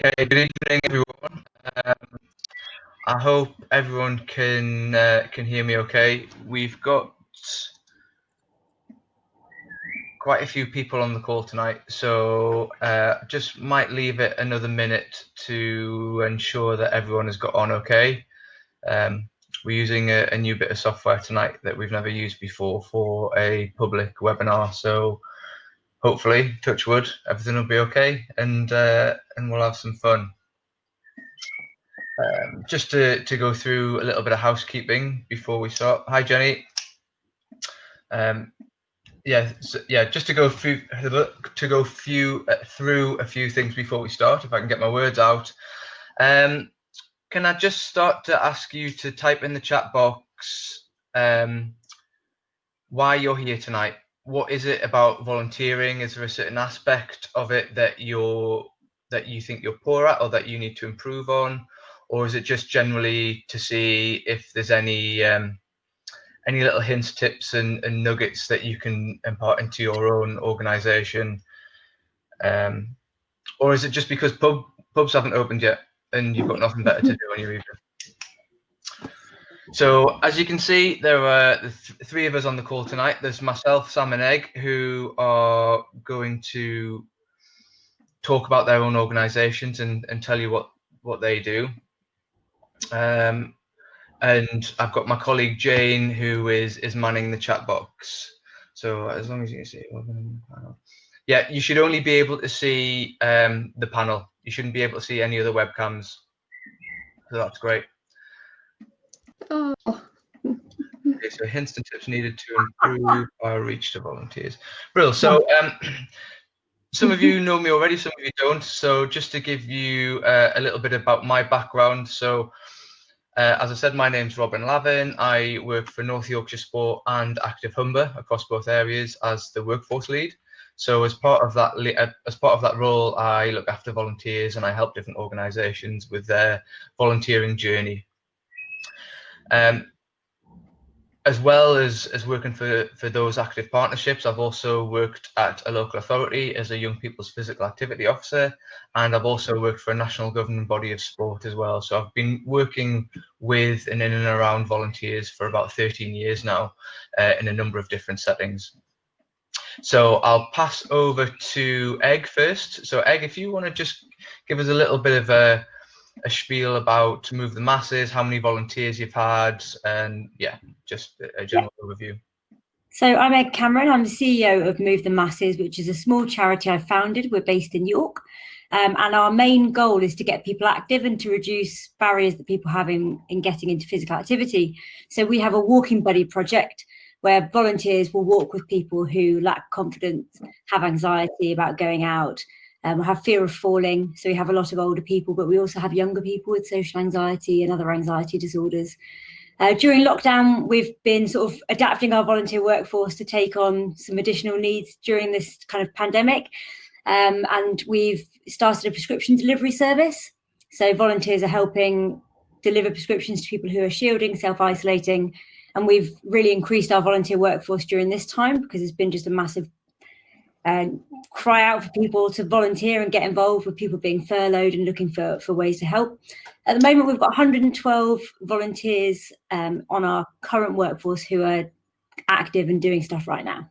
Okay, good evening, everyone. I hope everyone can hear me okay. We've got quite a few people on the call tonight, so just might leave it another minute to ensure that everyone has got on okay. We're using a new bit of software tonight that we've never used before for a public webinar, so hopefully, touch wood, everything will be okay, and we'll have some fun. Just to go through a little bit of housekeeping before we start. Hi, Jenny. Just to go through a few things before we start, if I can get my words out. Can I just start to ask you to type in the chat box why you're here tonight? What is it about volunteering? Is there a certain aspect of it that you think you're poor at, or that you need to improve on? Or is it just generally to see if there's any little hints, tips, and nuggets that you can impart into your own organisation? Or is it just because pubs haven't opened yet and you've got nothing better to do on your evening? So as you can see, there are three of us on the call tonight. There's myself, Sam, and Egg, who are going to talk about their own organisations and tell you what they do. And I've got my colleague Jane, who is manning the chat box. So as long as you can see, yeah, you should only be able to see the panel. You shouldn't be able to see any other webcams. So that's great. Oh. Okay, so hints and tips needed to improve our reach to volunteers. Brilliant. So some of you know me already, some of you don't. So just to give you a little bit about my background. So as I said, my name's Robin Lavin. I work for North Yorkshire Sport and Active Humber across both areas as the workforce lead. So as part of that role, I look after volunteers and I help different organisations with their volunteering journey. As well as working for those active partnerships, I've also worked at a local authority as a young people's physical activity officer, and I've also worked for a national governing body of sport as well. So I've been working with and in and around volunteers for about 13 years now, in a number of different settings. So I'll pass over to Egg first. So Egg, if you want to just give us a little bit of a spiel about Move the Masses, how many volunteers you've had, and yeah, just a general overview. So I'm Egg Cameron. I'm the CEO of Move the Masses, which is a small charity I founded. We're based in York, and our main goal is to get people active and to reduce barriers that people have in getting into physical activity. So we have a walking buddy project where volunteers will walk with people who lack confidence, have anxiety about going out, have fear of falling. So we have a lot of older people, but we also have younger people with social anxiety and other anxiety disorders. During lockdown, we've been sort of adapting our volunteer workforce to take on some additional needs during this kind of pandemic. And we've started a prescription delivery service. So volunteers are helping deliver prescriptions to people who are shielding, self-isolating. And we've really increased our volunteer workforce during this time because it's been just a massive cry out for people to volunteer and get involved, with people being furloughed and looking for ways to help. At the moment, we've got 112 volunteers on our current workforce who are active and doing stuff right now.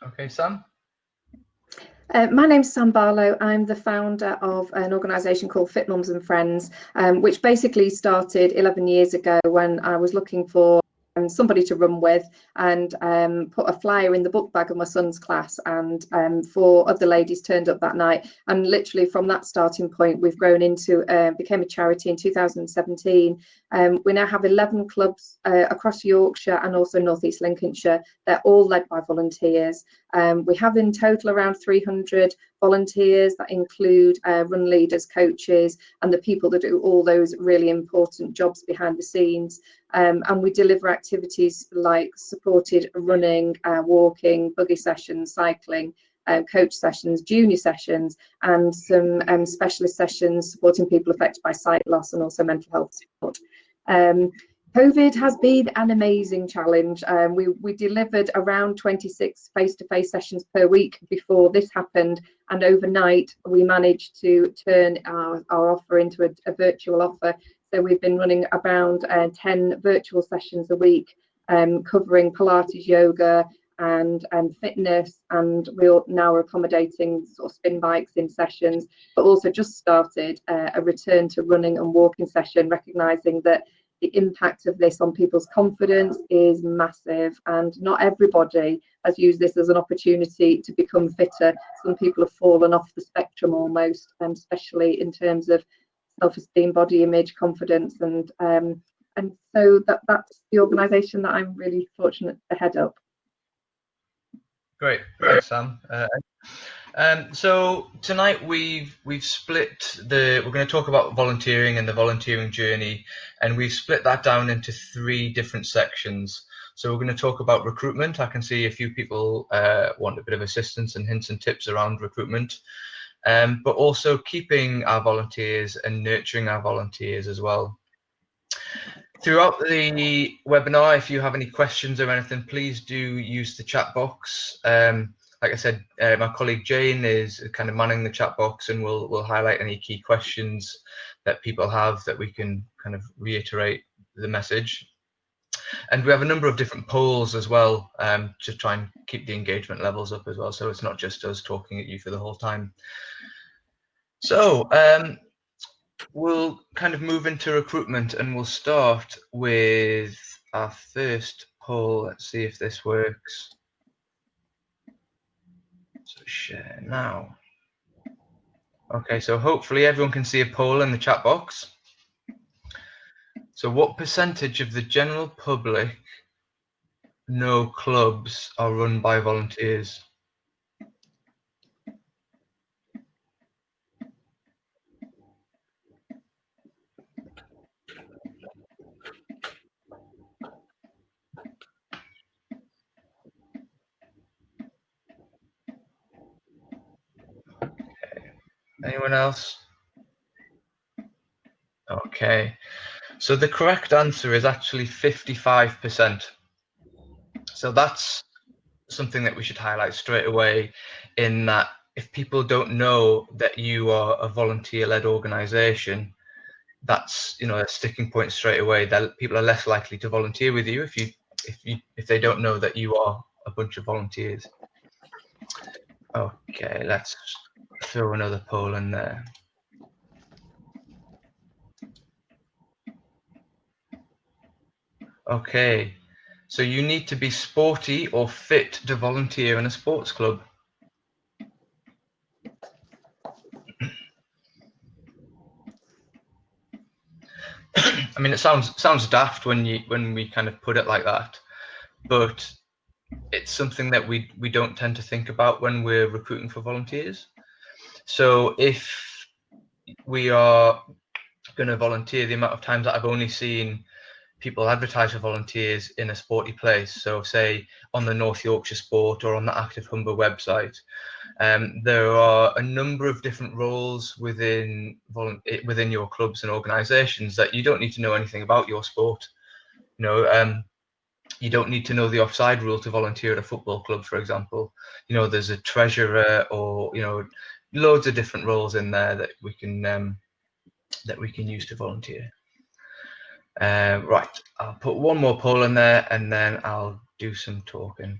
Okay, Sam? My name's Sam Barlow. I'm the founder of an organisation called Fitmums and Friends, which basically started 11 years ago when I was looking for somebody to run with, and put a flyer in the book bag of my son's class, and 4 other ladies turned up that night, and literally from that starting point we've grown into became a charity in 2017. We now have 11 clubs across Yorkshire and also North East Lincolnshire. They're all led by volunteers. We have in total around 300 volunteers that include run leaders, coaches, and the people that do all those really important jobs behind the scenes. And we deliver activities like supported running, walking, buggy sessions, cycling, coach sessions, junior sessions, and some specialist sessions supporting people affected by sight loss and also mental health support. COVID has been an amazing challenge. We delivered around 26 face-to-face sessions per week before this happened, and overnight we managed to turn our offer into a virtual offer. So we've been running around 10 virtual sessions a week, covering Pilates, yoga, and fitness, and we're now accommodating sort of spin bikes in sessions, but also just started a return to running and walking session, recognizing that the impact of this on people's confidence is massive, and not everybody has used this as an opportunity to become fitter. Some people have fallen off the spectrum almost, especially in terms of self-esteem, body image, confidence, and so that's the organisation that I'm really fortunate to head up. Great, thanks, Sam. So tonight we've split we're going to talk about volunteering and the volunteering journey, and we've split that down into 3 different sections. So we're going to talk about recruitment. I can see a few people want a bit of assistance and hints and tips around recruitment, but also keeping our volunteers and nurturing our volunteers as well. Throughout the webinar, if you have any questions or anything, please do use the chat box. Like I said, my colleague Jane is kind of manning the chat box, and we'll highlight any key questions that people have that we can kind of reiterate the message. And we have a number of different polls as well, to try and keep the engagement levels up as well, so it's not just us talking at you for the whole time. So we'll kind of move into recruitment, and we'll start with our first poll. Let's see if this works. So share now. Okay, so hopefully everyone can see a poll in the chat box. So what percentage of the general public know clubs are run by volunteers? Anyone else? Okay, so the correct answer is actually 55%. So that's something that we should highlight straight away, in that if people don't know that you are a volunteer-led organisation, that's, you know, a sticking point straight away. That people are less likely to volunteer with you if they don't know that you are a bunch of volunteers. Okay, let's throw another poll in there. Okay, so you need to be sporty or fit to volunteer in a sports club. I mean, it sounds daft when we kind of put it like that, but it's something that we don't tend to think about when we're recruiting for volunteers. So if we are going to volunteer, the amount of times that I've only seen people advertise for volunteers in a sporty place, so say on the North Yorkshire Sport or on the Active Humber website, there are a number of different roles within your clubs and organisations that you don't need to know anything about your sport. You know, you don't need to know the offside rule to volunteer at a football club, for example. You know, there's a treasurer, or, you know, loads of different roles in there that we can use to volunteer. Right, I'll put one more poll in there, and then I'll do some talking.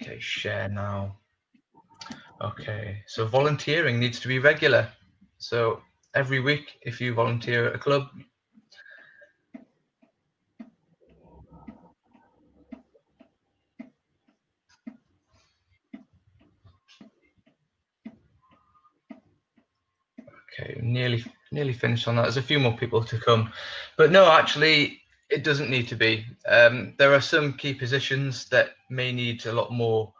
Okay, share now. Okay, so volunteering needs to be regular. So every week, if you volunteer at a club, okay, nearly finished on that. There's a few more people to come, but no, actually, it doesn't need to be. There are some key positions that may need a lot more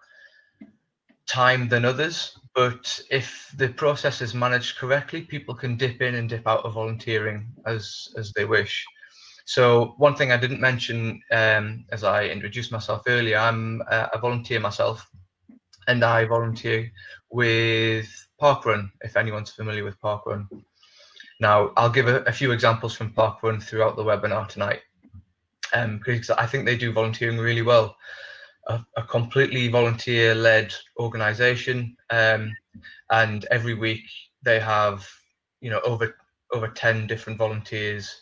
time than others, but if the process is managed correctly, people can dip in and dip out of volunteering as they wish. So one thing I didn't mention, as I introduced myself earlier, I'm a volunteer myself, and I volunteer with Parkrun, if anyone's familiar with Parkrun. Now, I'll give a few examples from Parkrun throughout the webinar tonight, because I think they do volunteering really well. A completely volunteer-led organisation, and every week they have, over 10 different volunteers.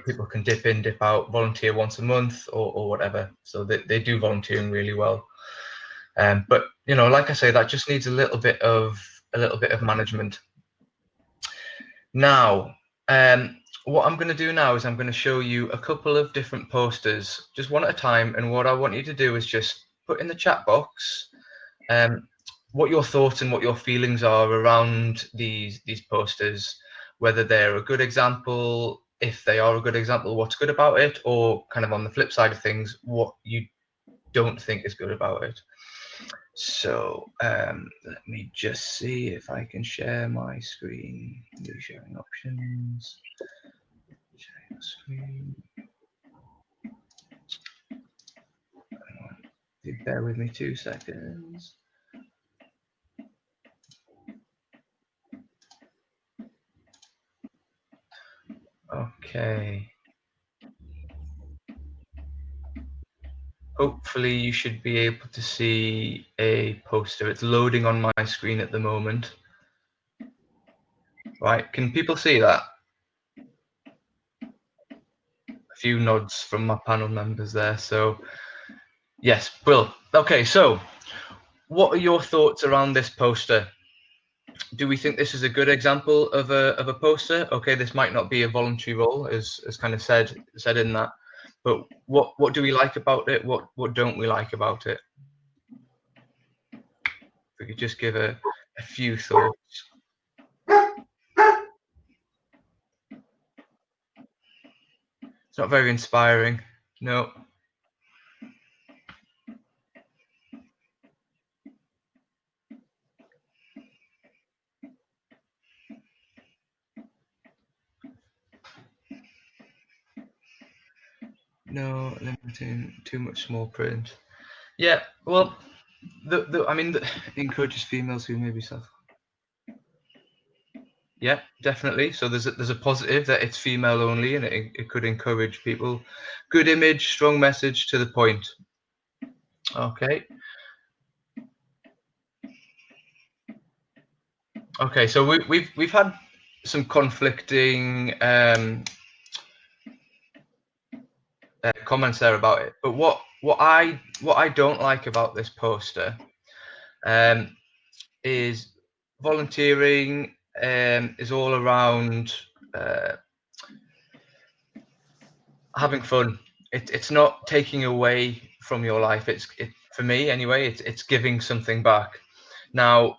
People can dip in, dip out, volunteer once a month or whatever. So they do volunteering really well. But like I say, that just needs a little bit of management. Now, what I'm going to do now is I'm going to show you a couple of different posters, just one at a time. And what I want you to do is just put in the chat box what your thoughts and what your feelings are around these posters, whether they're a good example, if they are a good example, what's good about it, or kind of on the flip side of things, what you don't think is good about it. So let me just see if I can share my screen. New sharing options. Share your screen. Bear with me 2 seconds. Okay. Hopefully you should be able to see a poster. It's loading on my screen at the moment. Right, can people see that? A few nods from my panel members there. So yes, Will. Okay, so what are your thoughts around this poster? Do we think this is a good example of a poster? Okay, this might not be a voluntary role, as kind of said in that, but what do we like about it? What don't we like about it? If we could just give a few thoughts. It's not very inspiring. No. No, limiting, too much small print. Yeah, well, I mean, it encourages females who may be self. Yeah, definitely. So there's a positive that it's female only, and it could encourage people. Good image, strong message, to the point. Okay. Okay, so we've had some conflicting comments there about it, but what I don't like about this poster is volunteering is all around having fun. It's not taking away from your life. It's for me anyway. It's giving something back. Now,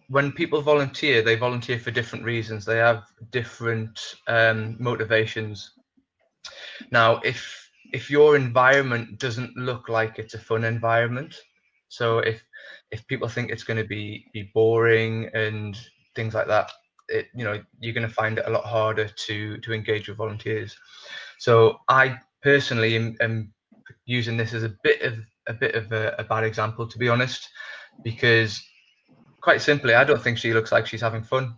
when people volunteer, they volunteer for different reasons. They have different motivations. Now, if your environment doesn't look like it's a fun environment, so if people think it's going to be boring and things like that, you're going to find it a lot harder to engage with volunteers. So I personally am using this as a bit of a bad example, to be honest, because quite simply, I don't think she looks like she's having fun.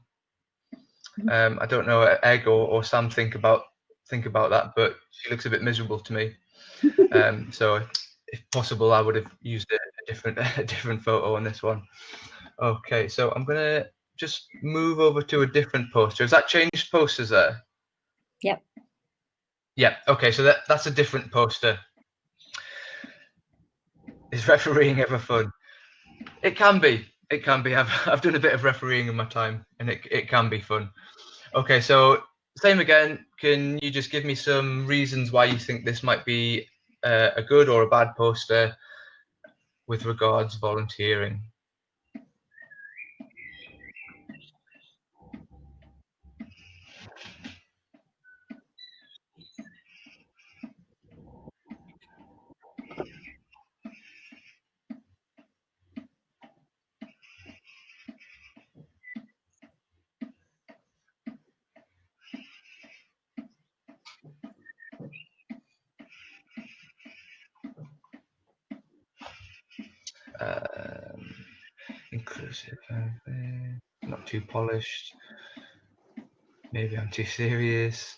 I don't know, Egg or Sam think about that, but she looks a bit miserable to me. So if possible, I would have used a different photo on this one. Okay, so I'm gonna just move over to a different poster. Has that changed posters there? Yep. Yeah. Okay, so that's a different poster. Is refereeing ever fun? It can be. It can be. I've done a bit of refereeing in my time, and it can be fun. Okay, so same again. Can you just give me some reasons why you think this might be a good or a bad poster with regards volunteering? Inclusive, not too polished. Maybe I'm too serious.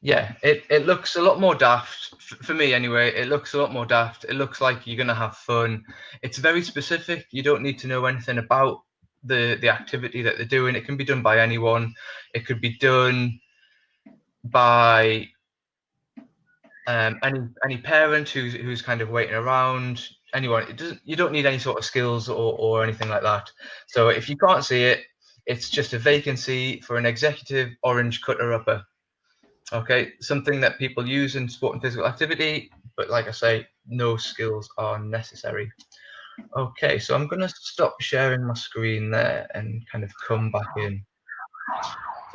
Yeah, it looks a lot more daft for me anyway. It looks a lot more daft. It looks like you're gonna have fun. It's very specific. You don't need to know anything about the activity that they're doing. It can be done by anyone. It could be done by any parent who's kind of waiting around. Anyone. You don't need any sort of skills or anything like that. So if you can't see it, it's just a vacancy for an executive orange cutter upper. Okay, something that people use in sport and physical activity, but like I say, no skills are necessary. Okay, so I'm going to stop sharing my screen there and kind of come back in.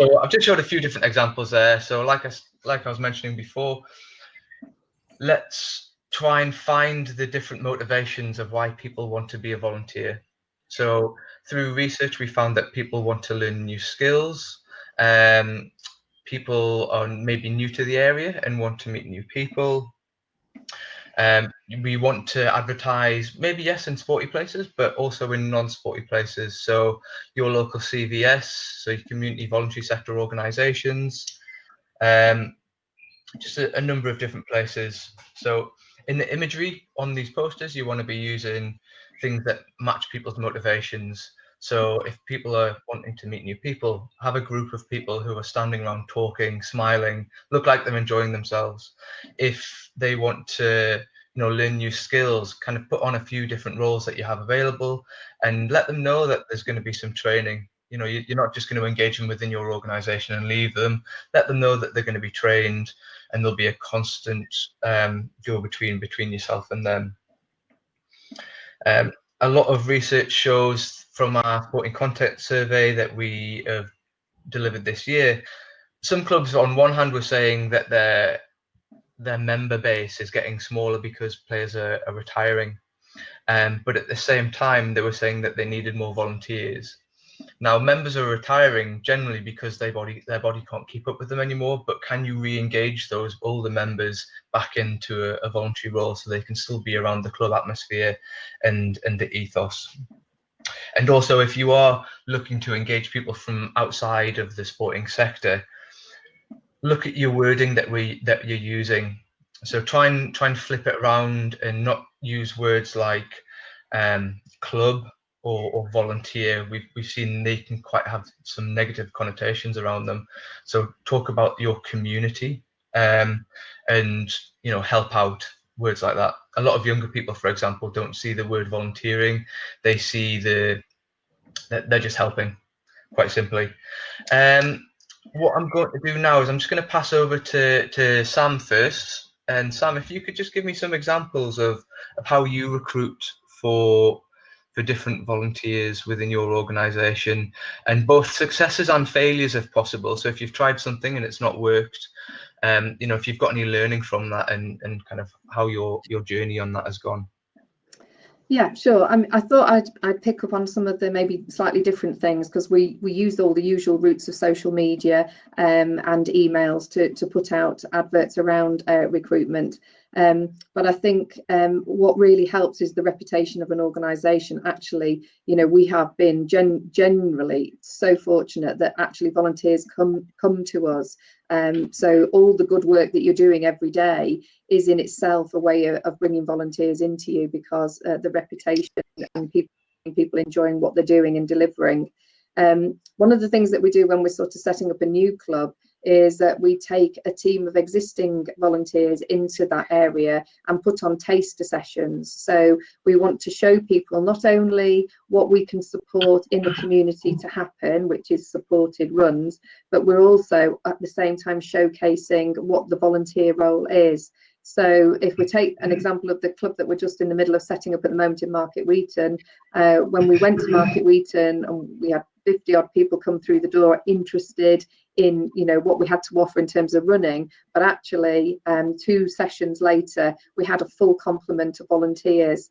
So I've just showed a few different examples there. So like I was mentioning before, let's try and find the different motivations of why people want to be a volunteer. So through research, we found that people want to learn new skills. People are maybe new to the area and want to meet new people. We want to advertise, maybe yes, in sporty places, but also in non-sporty places. So your local CVS, so your community voluntary sector organisations, just a number of different places. So in the imagery on these posters, you want to be using things that match people's motivations. So if people are wanting to meet new people, have a group of people who are standing around talking, smiling, look like they're enjoying themselves. If they want to, learn new skills, kind of put on a few different roles that you have available and let them know that there's going to be some training. You're not just going to engage them within your organization and leave them. Let them know that they're going to be trained and there'll be a constant go-between between yourself and them. A lot of research shows from our sporting content survey that we have delivered this year, some clubs on one hand were saying that their member base is getting smaller because players are retiring. But at the same time, they were saying that they needed more volunteers. Now, members are retiring generally because their body can't keep up with them anymore, but can you re-engage those older members back into a voluntary role so they can still be around the club atmosphere and the ethos? And also, if you are looking to engage people from outside of the sporting sector, look at your wording that you're using. So try and flip it around and not use words like club or volunteer. We've seen they can quite have some negative connotations around them. So talk about your community and help out, words like that. A lot of younger people, for example, don't see the word volunteering. They see that they're just helping, quite simply. What I'm going to do now is I'm just going to pass over to Sam first. And Sam, if you could just give me some examples of how you recruit for different volunteers within your organisation, and both successes and failures if possible. So if you've tried something and it's not worked, if you've got any learning from that and kind of how your journey on that has gone. Yeah, sure. I thought I'd pick up on some of the maybe slightly different things, because we use all the usual routes of social media and emails to put out adverts around recruitment. But I think what really helps is the reputation of an organisation. Actually, we have been generally so fortunate that actually volunteers come to us. So all the good work that you're doing every day is in itself a way of bringing volunteers into you, because the reputation and people enjoying what they're doing and delivering. One of the things that we do when we're sort of setting up a new club is that we take a team of existing volunteers into that area and put on taster sessions. So we want to show people not only what we can support in the community to happen, which is supported runs, but we're also at the same time showcasing what the volunteer role is. So if we take an example of the club that we're just in the middle of setting up at the moment in Market Wheaton, when we went to Market Wheaton and we had 50 odd people come through the door interested in what we had to offer in terms of running, but actually 2 sessions later we had a full complement of volunteers.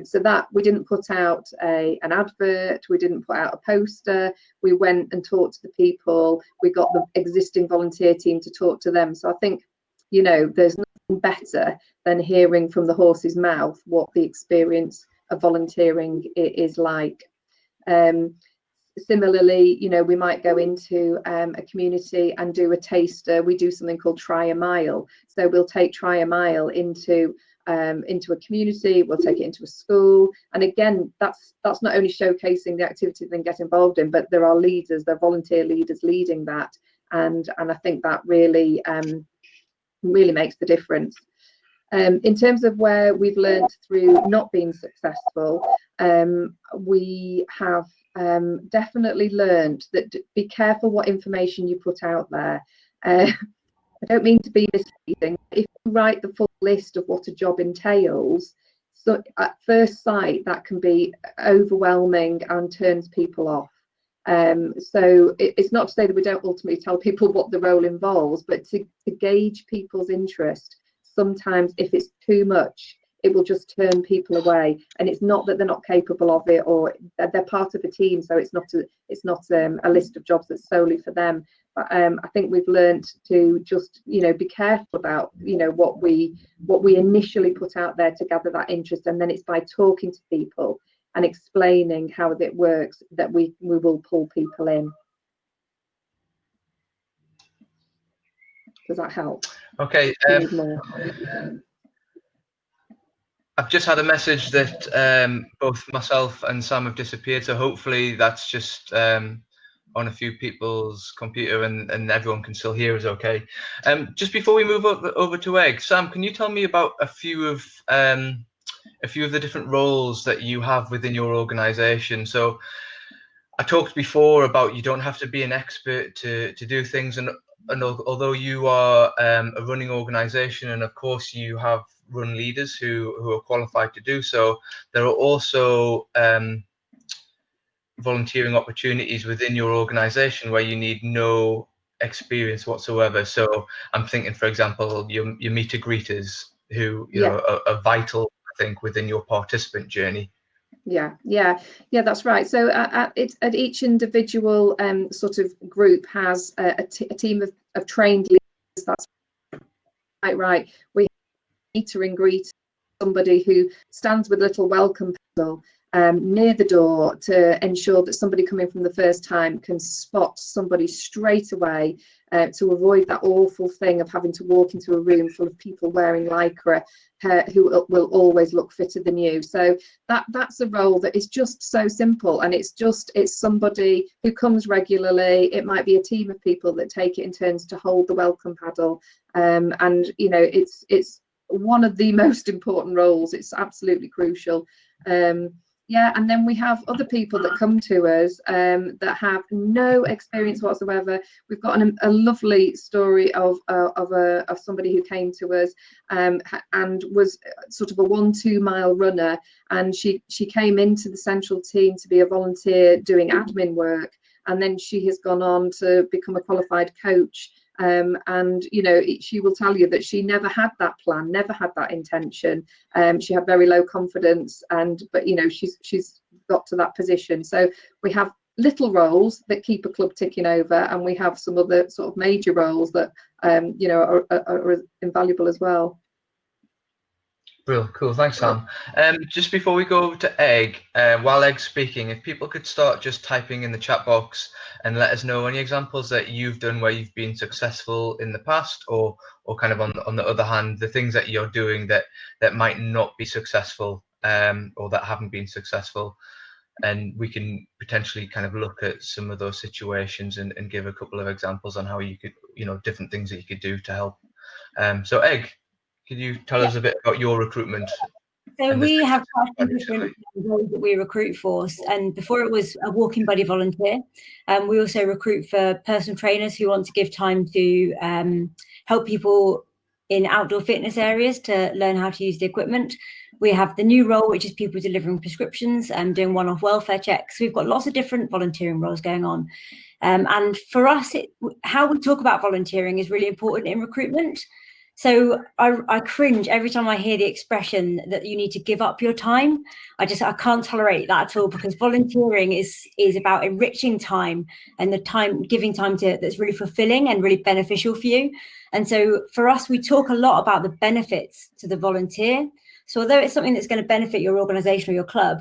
So that we didn't put out an advert, we didn't put out a poster, we went and talked to the people, we got the existing volunteer team to talk to them. So I think there's nothing better than hearing from the horse's mouth what the experience of volunteering is like. Similarly, you know, we might go into a community and do a taster. We do something called Try a Mile. So we'll take Try a Mile into a community, we'll take it into a school. And again, that's not only showcasing the activities they get involved in, but there are leaders, there are volunteer leaders leading that. And I think that really makes the difference. In terms of where we've learned through not being successful, we have definitely learned that be careful what information you put out there. I don't mean to be misleading. If you write the full list of what a job entails, so at first sight that can be overwhelming and turns people off. So it's not to say that we don't ultimately tell people what the role involves, but to gauge people's interest. Sometimes if it's too much, it will just turn people away. And it's not that they're not capable of it, or they're part of a team, so it's not a list of jobs that's solely for them. But I think we've learned to just, you know, be careful about, you know, what we initially put out there to gather that interest, and then it's by talking to people and explaining how it works that we will pull people in. Does that help? Okay. I've just had a message that both myself and Sam have disappeared, so hopefully that's just on a few people's computer and everyone can still hear us okay. Just before we move over to Egg, Sam, can you tell me about a few of the different roles that you have within your organisation? So I talked before about you don't have to be an expert to do things, and although you are a running organisation, and of course you have run leaders who are qualified to do so, there are also volunteering opportunities within your organisation where you need no experience whatsoever. So I'm thinking, for example, your meet and greeters who know are vital, I think, within your participant journey. Yeah, that's right. So at each individual sort of group has a team of trained leaders. That's right. We have a meet and greet, somebody who stands with a little welcome paddle near the door to ensure that somebody coming from the first time can spot somebody straight away, to avoid that awful thing of having to walk into a room full of people wearing lycra who will always look fitter than you. So that's a role that is just so simple, and it's somebody who comes regularly. It might be a team of people that take it in turns to hold the welcome paddle, and you know, it's one of the most important roles. It's absolutely crucial. And then we have other people that come to us that have no experience whatsoever. We've got a lovely story of somebody who came to us and was sort of a 1-2 mile runner, and she came into the central team to be a volunteer doing admin work, and then she has gone on to become a qualified coach. And you know, she will tell you that she never had that plan, never had that intention. She had very low confidence, but you know, she's got to that position. So we have little roles that keep a club ticking over, and we have some other sort of major roles that you know are invaluable as well. Brilliant, cool, thanks Sam. Just before we go over to Egg, while Egg's speaking, if people could start just typing in the chat box and let us know any examples that you've done where you've been successful in the past, or kind of on the other hand, the things that you're doing that might not be successful, or that haven't been successful, and we can potentially kind of look at some of those situations and give a couple of examples on how you could, you know, different things that you could do to help. So Egg, could you tell us a bit about your recruitment? So we have quite a few different roles that we recruit for, and before it was a walking buddy volunteer. We also recruit for personal trainers who want to give time to help people in outdoor fitness areas to learn how to use the equipment. We have the new role, which is people delivering prescriptions and doing one-off welfare checks. We've got lots of different volunteering roles going on. And for us, how we talk about volunteering is really important in recruitment. So I cringe every time I hear the expression that you need to give up your time. I can't tolerate that at all, because volunteering is about enriching time, and the time, giving time that's really fulfilling and really beneficial for you. And so for us, we talk a lot about the benefits to the volunteer. So although it's something that's going to benefit your organisation or your club,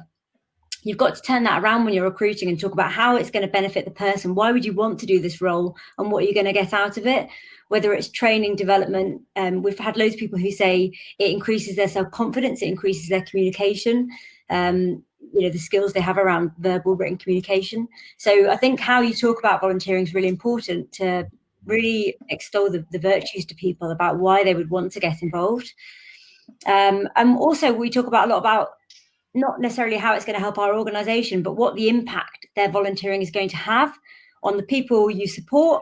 you've got to turn that around when you're recruiting and talk about how it's going to benefit the person. Why would you want to do this role, and what are you going to get out of it? Whether it's training, development. We've had loads of people who say it increases their self-confidence, it increases their communication, the skills they have around verbal, written communication. So I think how you talk about volunteering is really important to really extol the virtues to people about why they would want to get involved. And also we talk about a lot about not necessarily how it's going to help our organisation, but what the impact their volunteering is going to have on the people you support,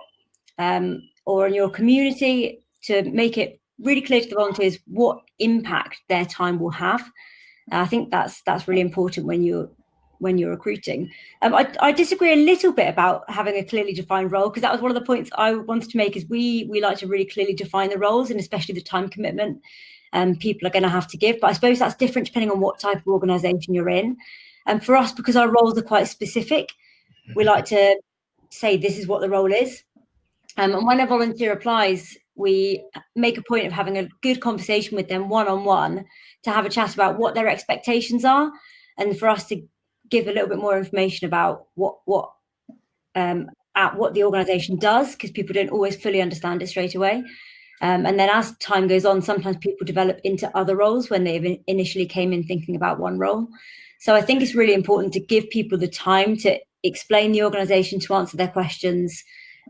or in your community, to make it really clear to the volunteers what impact their time will have. I think that's really important when you're recruiting. I disagree a little bit about having a clearly defined role, because that was one of the points I wanted to make, is we like to really clearly define the roles, and especially the time commitment people are going to have to give. But I suppose that's different depending on what type of organisation you're in. And for us, because our roles are quite specific, we like to say this is what the role is. And when a volunteer applies, we make a point of having a good conversation with them one-on-one to have a chat about what their expectations are, and for us to give a little bit more information about what the organisation does, because people don't always fully understand it straight away. And then as time goes on, sometimes people develop into other roles when they initially came in thinking about one role. So I think it's really important to give people the time to explain the organisation, to answer their questions,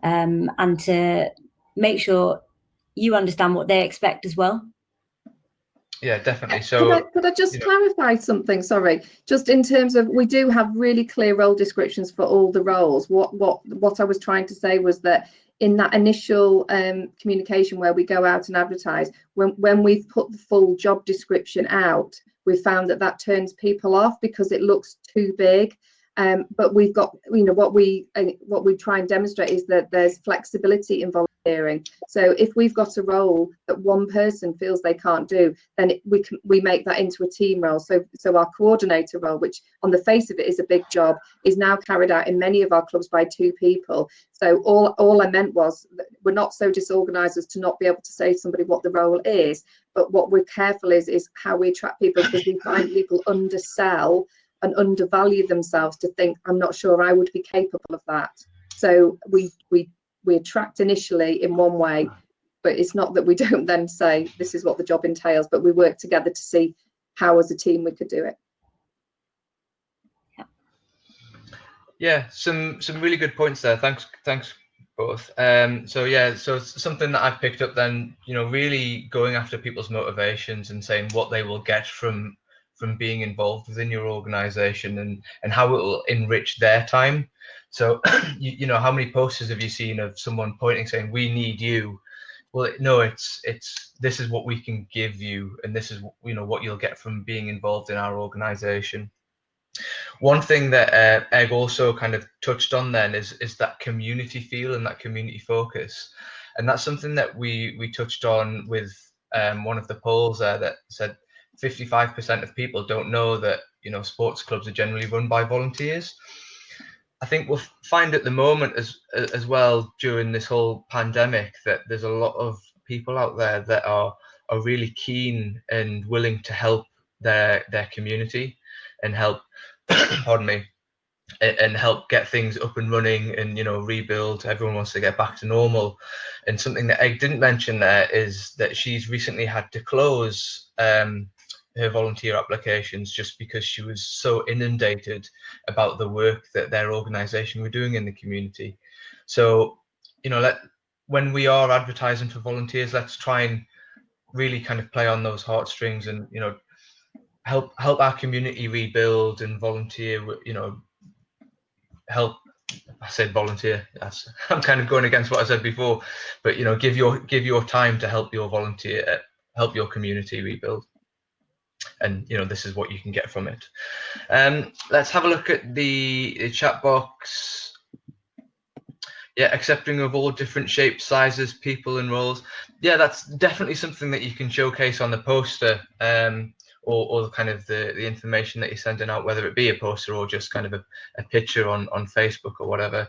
and to make sure you understand what they expect as well. Yeah, definitely. So could I just clarify something? Sorry, just in terms of, we do have really clear role descriptions for all the roles. What I was trying to say was that in that initial communication where we go out and advertise, when we've put the full job description out, we found that turns people off because it looks too big. But we've got, what we try and demonstrate is that there's flexibility in volunteering. So if we've got a role that one person feels they can't do, then we make that into a team role. So our coordinator role, which on the face of it is a big job, is now carried out in many of our clubs by 2 people. So all I meant was that we're not so disorganized as to not be able to say to somebody what the role is, but what we're careful is how we attract people, because we find people undersell and undervalue themselves to think, I'm not sure I would be capable of that. So we attract initially in one way, but it's not that we don't then say this is what the job entails, but we work together to see how as a team we could do it. Yeah, some really good points there. Thanks both. So something that I've picked up then, really going after people's motivations and saying what they will get from being involved within your organization, and how it will enrich their time. So how many posters have you seen of someone pointing saying, we need you? Well, no, it's this is what we can give you, and this is what you'll get from being involved in our organization. One thing that Egg also kind of touched on then is that community feel and that community focus, and that's something that we touched on with one of the polls there that said 55% of people don't know that sports clubs are generally run by volunteers. I think we'll find at the moment as well during this whole pandemic that there's a lot of people out there that are really keen and willing to help their community and help pardon me, and help get things up and running and rebuild. Everyone wants to get back to normal. And something that Egg didn't mention there is that she's recently had to close her volunteer applications just because she was so inundated about the work that their organization were doing in the community. So when we are advertising for volunteers, let's try and really kind of play on those heartstrings and help our community rebuild and volunteer. Help. I said volunteer. I'm kind of going against what I said before, but give your time to help your volunteer, help your community rebuild, and this is what you can get from it. Let's have a look at the chat box. Yeah, accepting of all different shapes, sizes, people, and roles. Yeah, that's definitely something that you can showcase on the poster, or kind of the information that you're sending out, whether it be a poster or just kind of a picture on Facebook or whatever.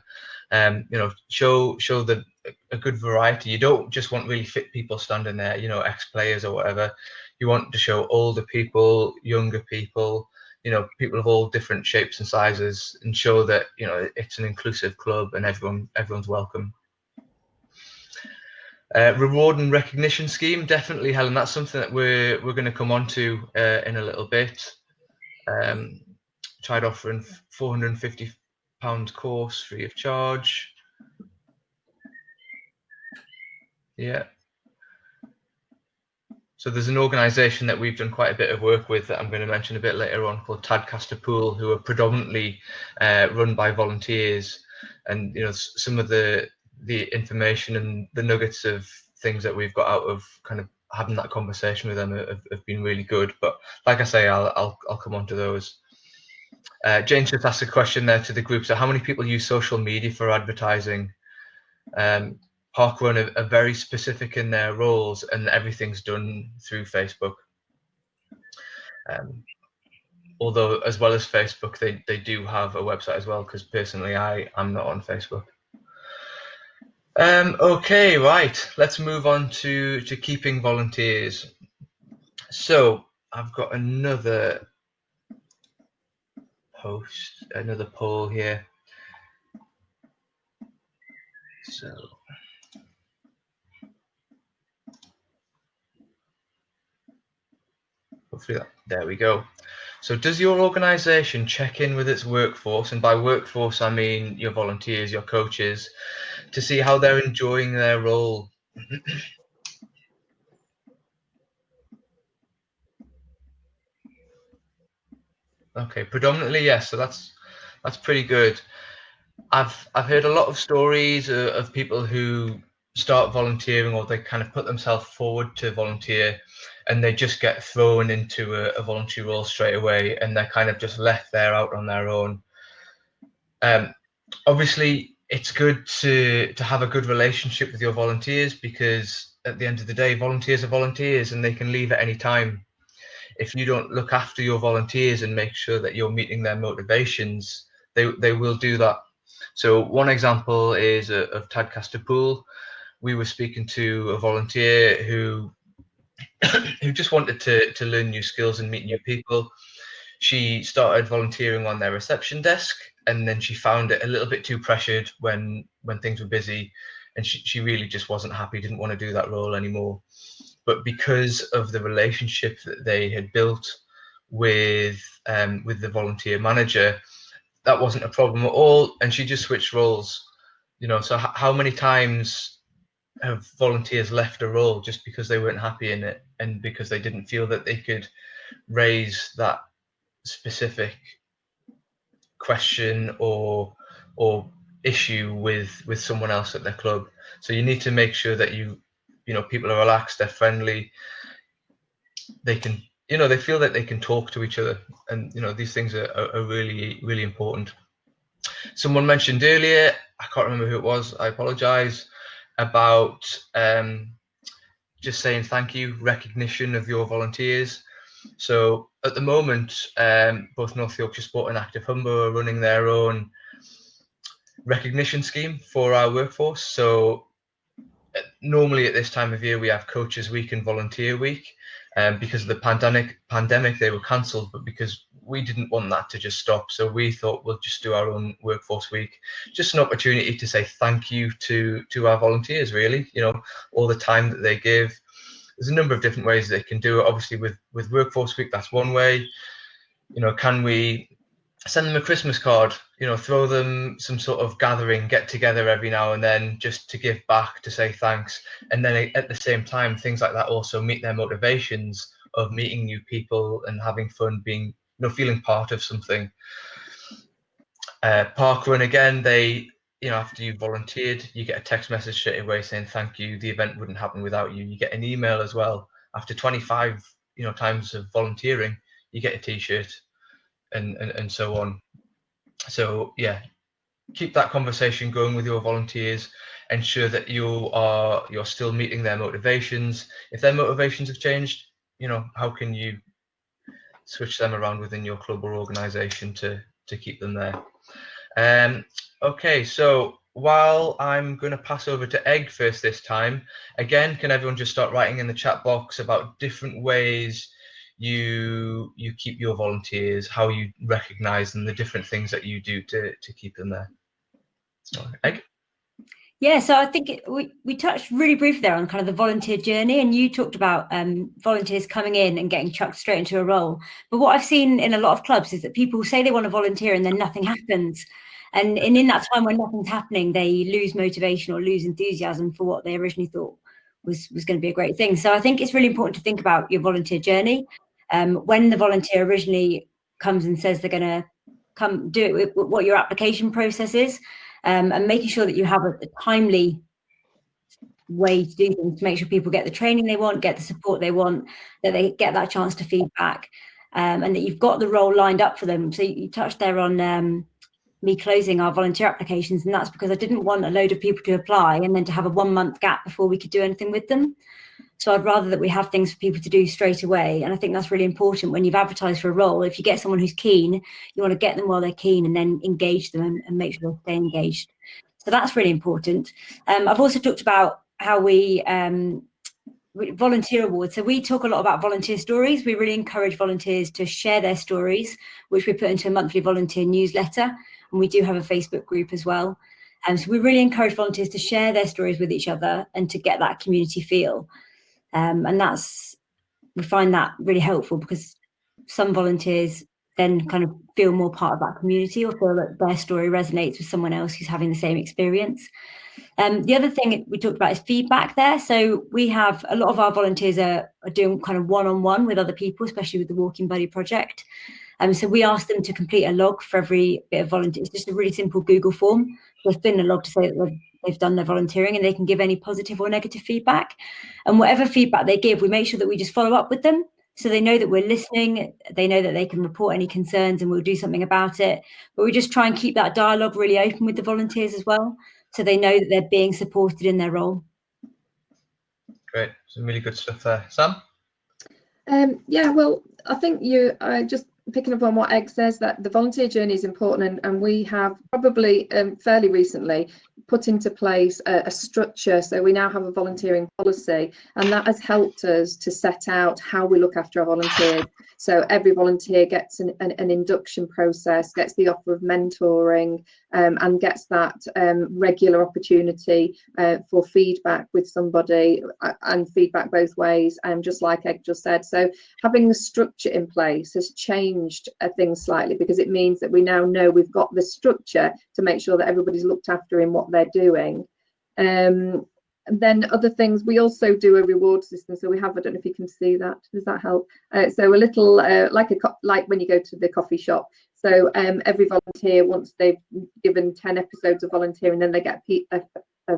Show a good variety. You don't just want really fit people standing there, ex-players or whatever. You want to show older people, younger people, people of all different shapes and sizes, and show that it's an inclusive club and everyone's welcome. Reward and recognition scheme, definitely, Helen. That's something that we're going to come on to in a little bit. Tried offering £450 course free of charge. Yeah. So there's an organisation that we've done quite a bit of work with that I'm going to mention a bit later on, called Tadcaster Pool, who are predominantly run by volunteers. And some of the information and the nuggets of things that we've got out of kind of having that conversation with them have been really good. But like I say, I'll come on to those. Jane's just asked a question there to the group. So how many people use social media for advertising? Parkrun are very specific in their roles, and everything's done through Facebook. Although, as well as Facebook, they do have a website as well, because personally I'm not on Facebook. Okay, right, let's move on to keeping volunteers. So I've got another poll here. So hopefully there we go. So does your organisation check in with its workforce, and by workforce I mean your volunteers, your coaches, to see how they're enjoying their role? Okay, predominantly yes. So that's pretty good. I've heard a lot of stories of people who start volunteering, or they kind of put themselves forward to volunteer, and they just get thrown into a voluntary role straight away, and they're kind of just left there out on their own. Obviously, it's good to have a good relationship with your volunteers, because at the end of the day, volunteers are volunteers and they can leave at any time. If you don't look after your volunteers and make sure that you're meeting their motivations, they will do that. So one example is of Tadcaster Pool. We were speaking to a volunteer who just wanted to learn new skills and meet new people. She started volunteering on their reception desk, and then she found it a little bit too pressured when things were busy, and she really just wasn't happy, didn't want to do that role anymore. But because of the relationship that they had built with the volunteer manager, that wasn't a problem at all, and she just switched roles. So how many times have volunteers left a role just because they weren't happy in it, and because they didn't feel that they could raise that specific question or issue with someone else at their club? So you need to make sure that people are relaxed, they're friendly, they can they feel that they can talk to each other, and these things are really, really important. Someone mentioned earlier, I can't remember who it was, I apologize, about just saying thank you, recognition of your volunteers. So at the moment, both North Yorkshire Sport and Active Humber are running their own recognition scheme for our workforce. So normally at this time of year we have Coaches Week and Volunteer Week. Because of the pandemic, they were cancelled, but because we didn't want that to just stop, so we thought we'll just do our own Workforce Week. Just an opportunity to say thank you to our volunteers, really, all the time that they give. There's a number of different ways they can do it. Obviously with Workforce Week, that's one way. Can we send them a Christmas card, throw them some sort of gathering, get together every now and then, just to give back, to say thanks. And then at the same time, things like that also meet their motivations of meeting new people and having fun, being, feeling part of something. Parkrun, again, they, after you volunteered, you get a text message straight away saying thank you. The event wouldn't happen without you. You get an email as well. After 25, times of volunteering, you get a T-shirt. And so on. So yeah, keep that conversation going with your volunteers. Ensure that you're still meeting their motivations. If their motivations have changed, how can you switch them around within your club or organisation to keep them there? Okay, so while I'm going to pass over to Egg first this time, again, can everyone just start writing in the chat box about different ways you keep your volunteers, how you recognise them, the different things that you do to keep them there. Egg? Yeah, so I think we touched really briefly there on kind of the volunteer journey, and you talked about volunteers coming in and getting chucked straight into a role. But what I've seen in a lot of clubs is that people say they want to volunteer and then nothing happens. And in that time when nothing's happening, they lose motivation or lose enthusiasm for what they originally thought was going to be a great thing. So I think it's really important to think about your volunteer journey. When the volunteer originally comes and says they're going to come do it, what your application process is. And making sure that you have a timely way to do things to make sure people get the training they want, get the support they want, that they get that chance to feedback, and that you've got the role lined up for them. So you touched there on me closing our volunteer applications, and that's because I didn't want a load of people to apply and then to have a 1 month gap before we could do anything with them. So I'd rather that we have things for people to do straight away. And I think that's really important when you've advertised for a role. If you get someone who's keen, you want to get them while they're keen and then engage them and make sure they stay engaged. So that's really important. I've also talked about how we volunteer awards. So we talk a lot about volunteer stories. We really encourage volunteers to share their stories, which we put into a monthly volunteer newsletter. And we do have a Facebook group as well. So we really encourage volunteers to share their stories with each other and to get that community feel. And we find that really helpful because some volunteers then kind of feel more part of that community or feel that their story resonates with someone else who's having the same experience. The other thing we talked about is feedback there. So we have a lot of our volunteers are doing kind of one-on-one with other people, especially with the Walking Buddy project. So we ask them to complete a log for every bit of volunteer. It's just a really simple Google form. There's been a log to say that they've done their volunteering, and they can give any positive or negative feedback. And whatever feedback they give, we make sure that we just follow up with them. So they know that we're listening, they know that they can report any concerns and we'll do something about it. But we just try and keep that dialogue really open with the volunteers as well, so they know that they're being supported in their role. Great, some really good stuff there. Sam? Yeah, well, I think you just picking up on what Egg says, that the volunteer journey is important, and we have probably fairly recently put into place a structure. So we now have a volunteering policy, and that has helped us to set out how we look after our volunteers. So every volunteer gets an induction process, gets the offer of mentoring, and gets that regular opportunity for feedback with somebody, and feedback both ways, just like Egg just said. So having the structure in place has changed things slightly, because it means that we now know we've got the structure to make sure that everybody's looked after in what they're doing. And then other things, we also do a reward system. So we have, I don't know if you can see that, does that help? So a little like when you go to the coffee shop. So every volunteer, once they've given 10 episodes of volunteering, then they get a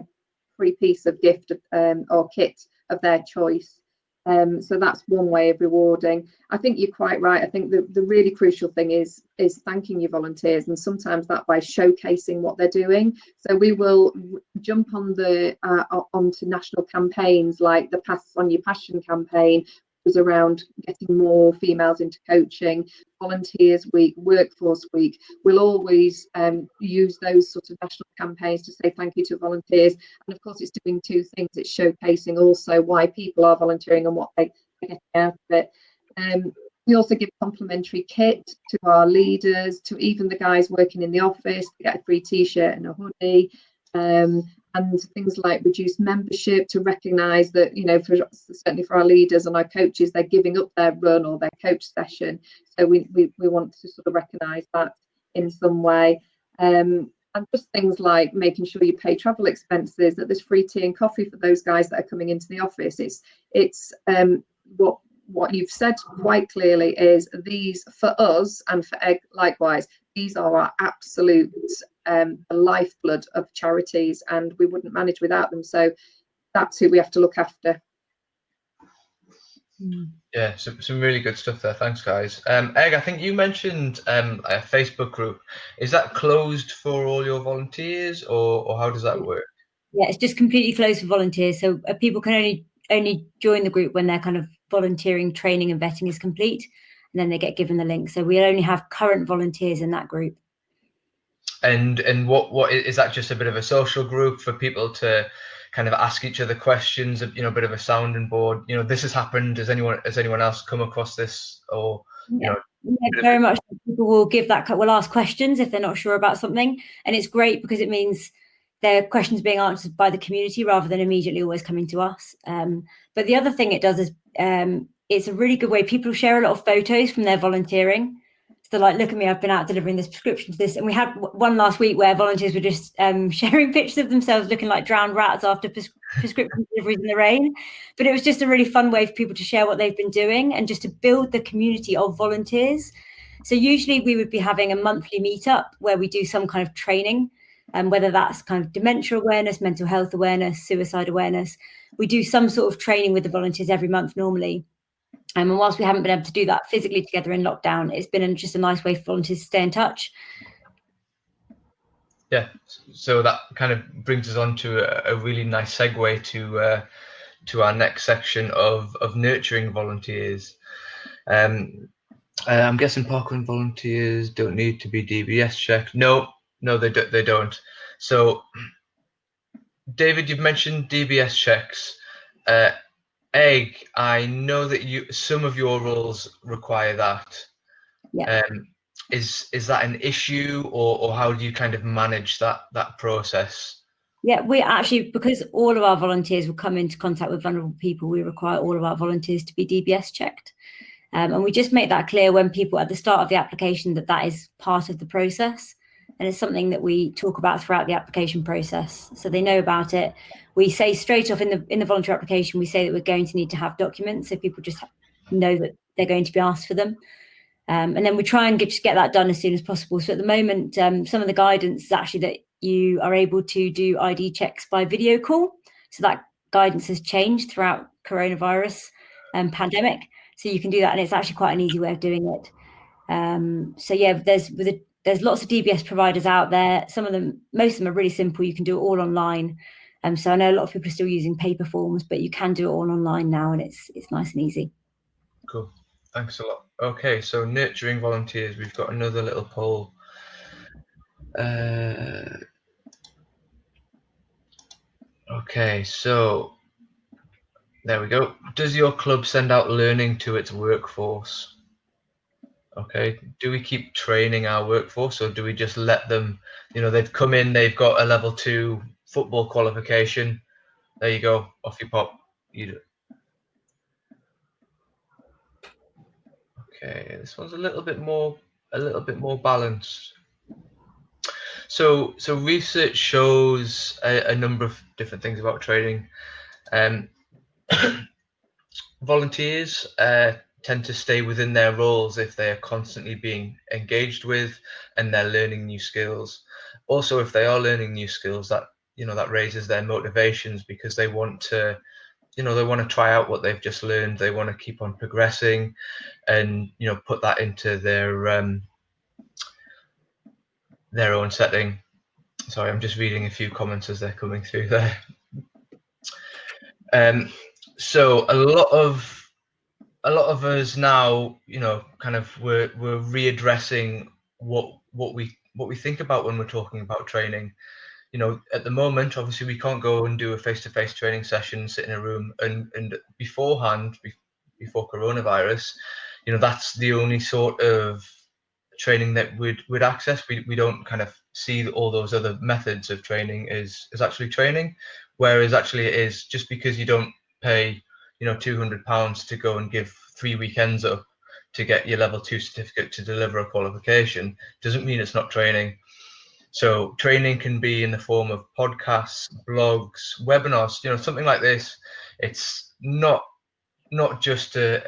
free piece of gift or kit of their choice. So that's one way of rewarding. I think you're quite right. I think the really crucial thing is thanking your volunteers, and sometimes that by showcasing what they're doing. So we will jump on onto national campaigns like the Pass on Your Passion campaign, was around getting more females into coaching. Volunteers Week, Workforce Week, we'll always use those sort of national campaigns to say thank you to volunteers. And of course, it's doing two things. It's showcasing also why people are volunteering and what they're getting out of it. We also give complimentary kit to our leaders, to even the guys working in the office. They get a free t-shirt and a hoodie. And things like reduced membership, to recognise that, you know, certainly for our leaders and our coaches, they're giving up their run or their coach session. So we want to sort of recognise that in some way. And just things like making sure you pay travel expenses, that there's free tea and coffee for those guys that are coming into the office. It's what you've said quite clearly is these, for us and for Egg likewise, these are our absolute lifeblood of charities, and we wouldn't manage without them. So that's who we have to look after. Yeah, some really good stuff there. Thanks, guys. Egg, I think you mentioned a Facebook group. Is that closed for all your volunteers, or how does that work? Yeah, it's just completely closed for volunteers. So people can only join the group when their kind of volunteering training and vetting is complete, and then they get given the link. So we only have current volunteers in that group. And what is that, just a bit of a social group for people to kind of ask each other questions, a bit of a sounding board. This has happened. Has anyone else come across this? Or yeah, very much. People will ask questions if they're not sure about something, and it's great because it means their questions being answered by the community rather than immediately always coming to us. But the other thing it does is it's a really good way. People share a lot of photos from their volunteering. So like, look at me, I've been out delivering this prescription to this. And we had one last week where volunteers were just sharing pictures of themselves looking like drowned rats after prescription deliveries in the rain. But it was just a really fun way for people to share what they've been doing and just to build the community of volunteers. So usually we would be having a monthly meetup where we do some kind of training, whether that's kind of dementia awareness, mental health awareness, suicide awareness. We do some sort of training with the volunteers every month normally. And whilst we haven't been able to do that physically together in lockdown, it's been just a nice way for volunteers to stay in touch. Yeah, so that kind of brings us on to a really nice segue to our next section of nurturing volunteers. I'm guessing parkrun volunteers don't need to be DBS checked. No, they don't. So, David, you've mentioned DBS checks. Egg, I know that some of your roles require that. Yeah. Is that an issue, or how do you kind of manage that process? Yeah, we actually, because all of our volunteers will come into contact with vulnerable people, we require all of our volunteers to be DBS checked. And we just make that clear when people at the start of the application that is part of the process. And it's something that we talk about throughout the application process. So they know about it. We say straight off in the volunteer application, we say that we're going to need to have documents. So people just know that they're going to be asked for them. And then we try and just get that done as soon as possible. So at the moment, some of the guidance is actually that you are able to do ID checks by video call. So that guidance has changed throughout coronavirus pandemic. So you can do that, and it's actually quite an easy way of doing it. So yeah, there's lots of DBS providers out there. Most of them are really simple. You can do it all online. So I know a lot of people are still using paper forms, but you can do it all online now, and it's nice and easy. Cool. Thanks a lot. Okay, so nurturing volunteers, we've got another little poll. Okay, so there we go. Does your club send out learning to its workforce? Okay, do we keep training our workforce, or do we just let them, they've come in, they've got a level 2 football qualification. There you go, off you pop. Okay, this one's a little bit more balanced. So research shows a number of different things about training. Volunteers tend to stay within their roles if they are constantly being engaged with and they're learning new skills. Also, if they are learning new skills, that that raises their motivations because they want to try out what they've just learned. They want to keep on progressing and put that into their own setting. Sorry, I'm just reading a few comments as they're coming through there. So a lot of us now, kind of we're readdressing what we think about when we're talking about training. At the moment, obviously, we can't go and do a face-to-face training session, sit in a room, and beforehand, before coronavirus, that's the only sort of training that we'd access. We don't kind of see all those other methods of training is actually training, whereas actually it is just because you don't pay £200 to go and give 3 weekends up to get your level 2 certificate to deliver a qualification doesn't mean it's not training. So training can be in the form of podcasts, blogs, webinars, something like this. It's not just an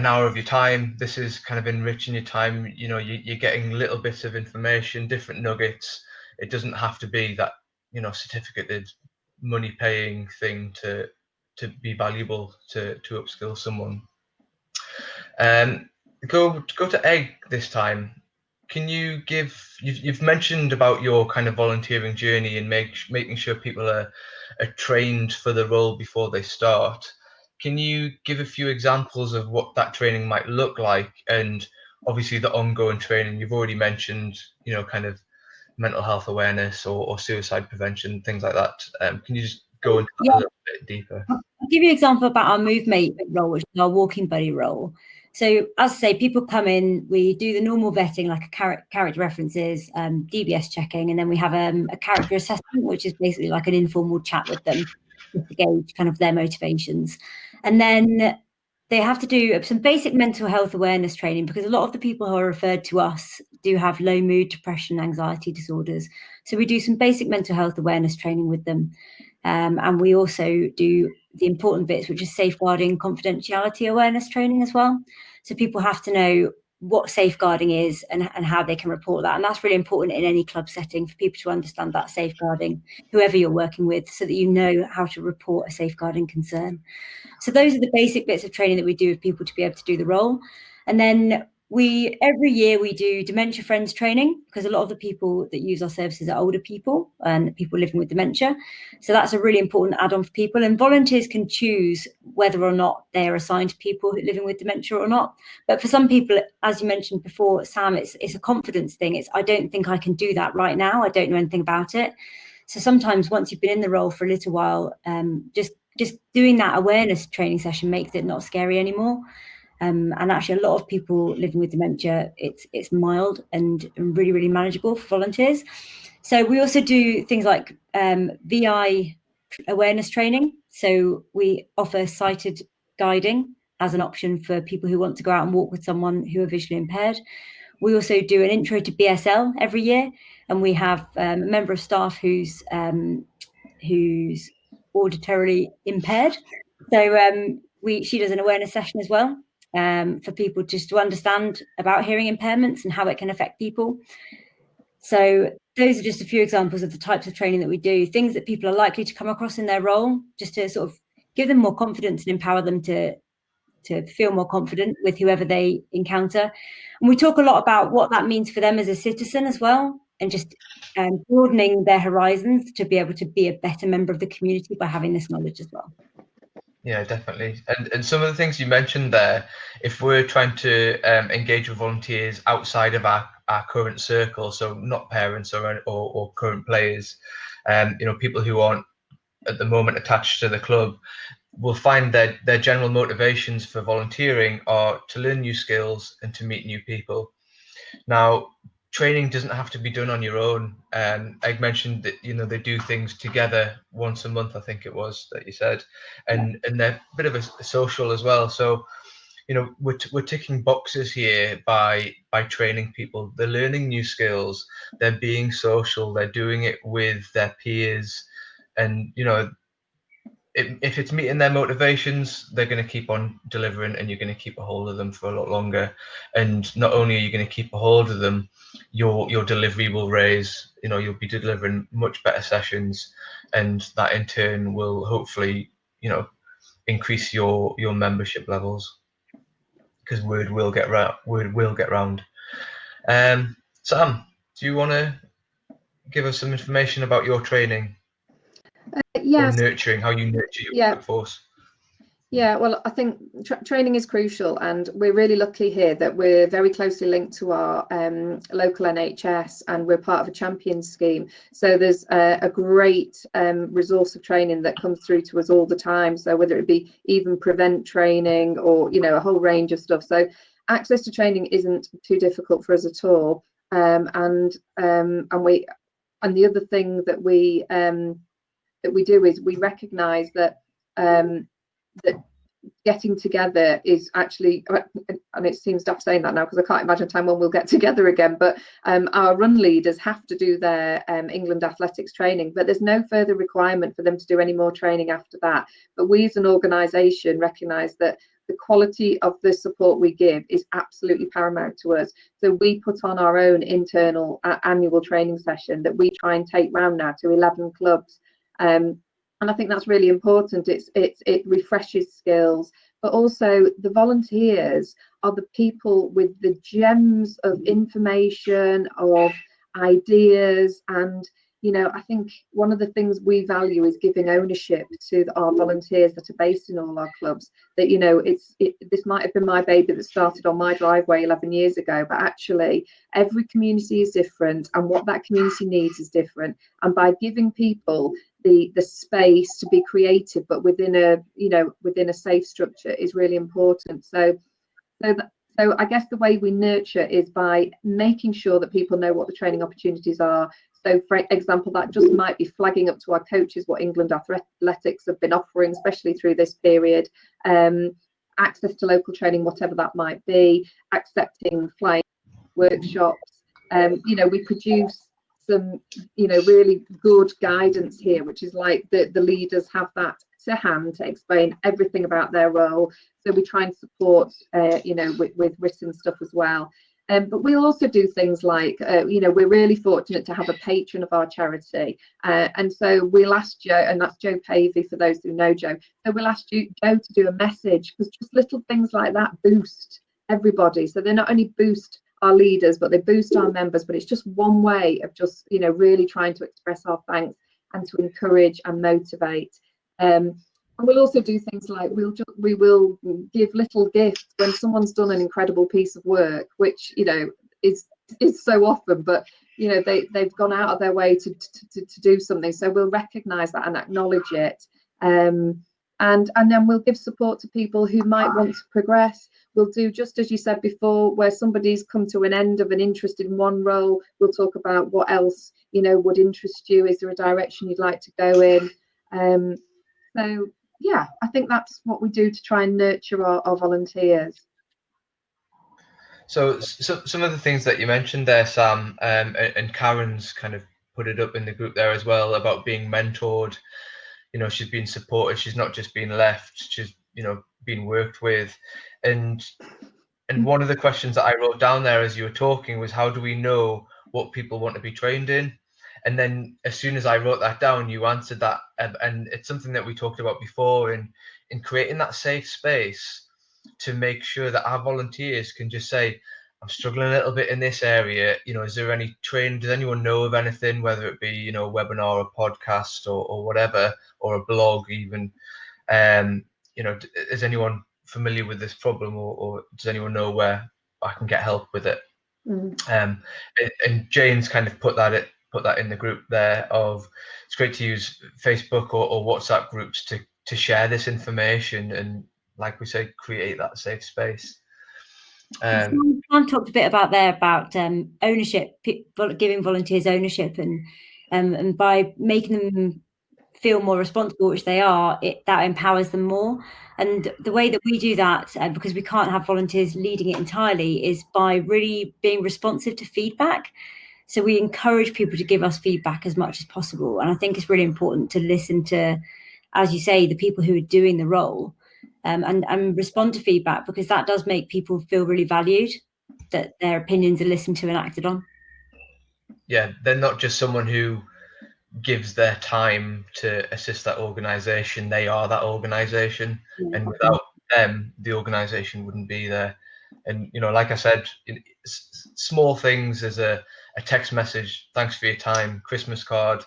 hour of your time. This is kind of enriching your time. You're getting little bits of information, different nuggets. It doesn't have to be that certificated money paying thing to be valuable to upskill someone. Go to Egg this time. Can you you've mentioned about your kind of volunteering journey and making sure people are trained for the role before they start. Can you give a few examples of what that training might look like, and obviously the ongoing training? You've already mentioned, kind of mental health awareness or suicide prevention, things like that. Can you just go into that Yeah. a little bit deeper? I'll give you an example about our MoveMate role, which is our walking buddy role. So as I say, people come in, we do the normal vetting, like a character references, DBS checking, and then we have a character assessment, which is basically like an informal chat with them just to gauge kind of their motivations. And then they have to do some basic mental health awareness training, because a lot of the people who are referred to us do have low mood, depression, anxiety disorders. So we do some basic mental health awareness training with them. And we also do the important bits, which is safeguarding confidentiality awareness training as well. So people have to know what safeguarding is and how they can report that. And that's really important in any club setting, for people to understand that safeguarding, whoever you're working with, so that you know how to report a safeguarding concern. So those are the basic bits of training that we do with people to be able to do the role. And then every year we do dementia friends training, because a lot of the people that use our services are older people and people living with dementia. So that's a really important add-on for people, and volunteers can choose whether or not they are assigned to people living with dementia or not. But for some people, as you mentioned before, Sam, it's a confidence thing. I don't think I can do that right now. I don't know anything about it. So sometimes once you've been in the role for a little while, just doing that awareness training session makes it not scary anymore. And actually, a lot of people living with dementia, it's mild and really, really manageable for volunteers. So we also do things like VI awareness training. So we offer sighted guiding as an option for people who want to go out and walk with someone who are visually impaired. We also do an intro to BSL every year, and we have a member of staff who's auditorily impaired. So she does an awareness session as well, for people just to understand about hearing impairments and how it can affect people. So those are just a few examples of the types of training that we do, things that people are likely to come across in their role, just to sort of give them more confidence and empower them to feel more confident with whoever they encounter. And we talk a lot about what that means for them as a citizen as well, and just broadening their horizons to be able to be a better member of the community by having this knowledge as well. Yeah, definitely. And some of the things you mentioned there, if we're trying to engage with volunteers outside of our current circle, so not parents or current players, people who aren't at the moment attached to the club, will find that their general motivations for volunteering are to learn new skills and to meet new people. Now, training doesn't have to be done on your own. Egg mentioned that they do things together once a month, I think it was that you said, and they're a bit of a social as well. So we're ticking boxes here by training people. They're learning new skills, they're being social, they're doing it with their peers, and if it's meeting their motivations, they're going to keep on delivering, and you're going to keep a hold of them for a lot longer. And not only are you going to keep a hold of them, your delivery will raise. You'll be delivering much better sessions, and that in turn will hopefully increase your membership levels, because word will get round. Sam, do you want to give us some information about your training? Yes. Or nurturing, how you nurture your workforce? Yeah, well, I think training is crucial, and we're really lucky here that we're very closely linked to our local NHS, and we're part of a Champions scheme. So there's a great resource of training that comes through to us all the time. So whether it be even prevent training or a whole range of stuff. So access to training isn't too difficult for us at all. And the other thing that we do is we recognise that that getting together is actually, and it seems daft saying that now because I can't imagine a time when we'll get together again, but our run leaders have to do their England athletics training, but there's no further requirement for them to do any more training after that. But we as an organisation recognise that the quality of the support we give is absolutely paramount to us. So we put on our own internal annual training session that we try and take round now to 11 clubs. And I think that's really important. It refreshes skills, but also the volunteers are the people with the gems of information, of ideas, and I think one of the things we value is giving ownership to our volunteers that are based in all our clubs. That, this might have been my baby that started on my driveway 11 years ago, but actually every community is different, and what that community needs is different. And by giving people the space to be creative, but within a safe structure, is really important. So I guess the way we nurture is by making sure that people know what the training opportunities are. So, for example, that just might be flagging up to our coaches what England Athletics have been offering, especially through this period. Access to local training, whatever that might be, accepting flying workshops. We produce some, really good guidance here, which is like the leaders have that to hand to explain everything about their role. So we try and support, with written stuff as well. But we'll also do things like, we're really fortunate to have a patron of our charity. And so we'll ask Joe, and that's Joe Pavey for those who know Joe. So we'll ask Joe to do a message, because just little things like that boost everybody. So they not only boost our leaders, but they boost our members. But it's just one way of just, really trying to express our thanks and to encourage and motivate. And we'll also do things like we will give little gifts when someone's done an incredible piece of work, which is so often, but they've gone out of their way to do something. So we'll recognise that and acknowledge it, and then we'll give support to people who might want to progress. We'll do, just as you said before, where somebody's come to an end of an interest in one role, we'll talk about what else would interest you. Is there a direction you'd like to go in? So yeah, I think that's what we do to try and nurture our volunteers. So some of the things that you mentioned there, Sam, and Karen's kind of put it up in the group there as well, about being mentored. She's been supported. She's not just been left. She's been worked with, and one of the questions that I wrote down there as you were talking was, how do we know what people want to be trained in? And then as soon as I wrote that down, you answered that, and it's something that we talked about before in creating that safe space to make sure that our volunteers can just say, I'm struggling a little bit in this area. Is there any training? Does anyone know of anything, whether it be, a webinar, a podcast, or whatever, or a blog even? Is anyone familiar with this problem, or does anyone know where I can get help with it? And Jane's kind of put that in the group there of, it's great to use Facebook or WhatsApp groups to share this information and, like we say, create that safe space. Sam talked a bit about ownership, giving volunteers ownership, and by making them feel more responsible, which they are, that empowers them more. And the way that we do that, because we can't have volunteers leading it entirely, is by really being responsive to feedback. So we encourage people to give us feedback as much as possible. And I think it's really important to listen to, as you say, the people who are doing the role, and respond to feedback, because that does make people feel really valued, that their opinions are listened to and acted on. Yeah, they're not just someone who gives their time to assist that organisation. They are that organisation, and without them, the organisation wouldn't be there. And like I said, small things as a text message, thanks for your time, Christmas card,